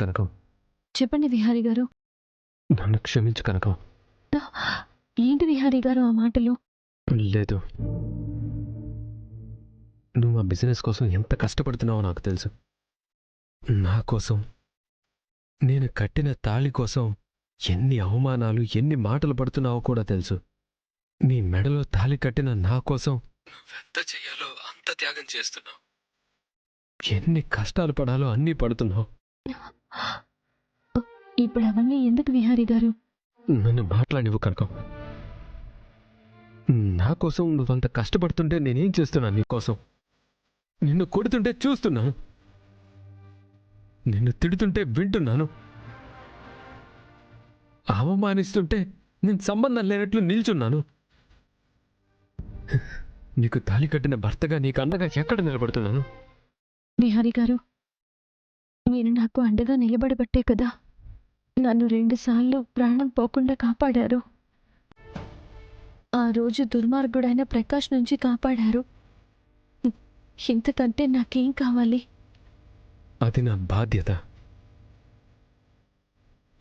కనకం. చెప్పండి విహారీ గారు. నన్ను క్షమించు కనకం. ఏంటి విహారీ గారు ఆ మాటలు? లేదు, నువ్వు ఆ బిజినెస్ కోసం ఎంత కష్టపడుతున్నావో నాకు తెలుసు. నా కోసం, నేను కట్టిన తాళి కోసం ఎన్ని అవమానాలు, ఎన్ని మాటలు పడుతున్నావో కూడా తెలుసు. నీ మెడలో తాళి కట్టిన నా కోసం నువ్వెంత చెయ్యాలో అంత త్యాగం చేస్తున్నావు. ఎన్ని కష్టాలు పడాలో అన్నీ పడుతున్నావు. ఇప్పుడు అవన్నీ ఎందుకు విహారీ గారు? నన్ను మాట్లాడివు కనకం. నా కోసం నువ్వంత కష్టపడుతుంటే నేనేం చేస్తున్నాను నీకోసం? నిన్ను కొడుతుంటే చూస్తున్నాను, నిన్ను తిడుతుంటే వింటున్నాను, అవమానిస్తుంటే నేను సంబంధం లేనట్లు నిల్చున్నాను. నీకు తాళి కట్టిన భర్తగా నీకు అండగా ఎక్కడ నిలబడుతున్నాను? విహారీ గారు, మీరు నాకు అండగా నిలబడబట్టే కదా నన్ను 2 సార్లు ప్రాణం పోకుండా కాపాడారు. ఆ రోజు దుర్మార్గుడైన ప్రకాష్ నుంచి కాపాడారు. ఇంతకంటే నాకేం కావాలి? అది నా బాధ్యత.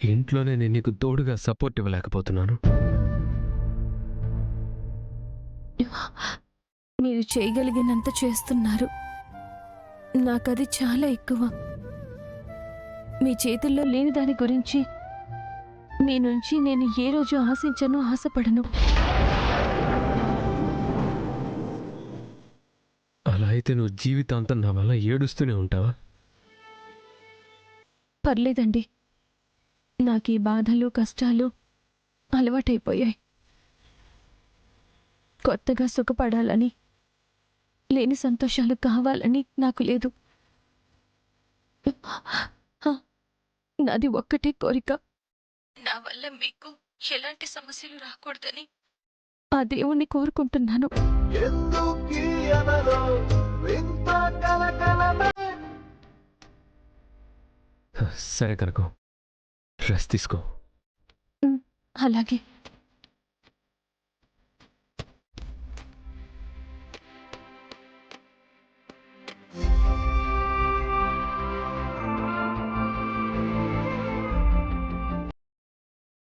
ఇంట్లోనే నేను నీకు తోడుగా సపోర్ట్ ఇవ్వలేకపోతున్నాను. మీరు చేయగలిగినంత చేస్తున్నారు. నాకది చాలా ఎక్కువ. మీ చేతుల్లో లేని దాని గురించి మీ నుంచి నేను ఏ రోజు ఆశించను, ఆశపడను. అలా అయితే నువ్వు జీవితాంతం నా వల్ల ఏడుస్తూనే ఉంటావా? పర్లేదండి, నాకు ఈ బాధలు, కష్టాలు అలవాటైపోయాయి. కొత్తగా సుఖపడాలని, లేని సంతోషాలు కావాలని నాకు లేదు. నాది ఒక్కటే కోరిక, నా వల్ల మీకు ఎలాంటి సమస్యలు రాకూడదని ఆ దేవుణ్ణి కోరుకుంటున్నాను. సరే కనుకో, రెస్ట్ తీసుకో. అలాగే.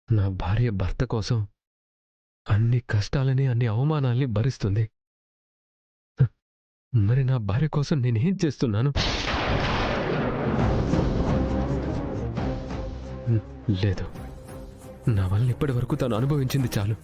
నా భార్య భర్త కోసం అన్ని కష్టాలని, అన్ని అవమానాల్ని భరిస్తుంది. మరి నా భార్య కోసం నేనేం చేస్తున్నాను? లేదు, నా వల్ల ఇప్పటి వరకు తను అనుభవించింది చాలు.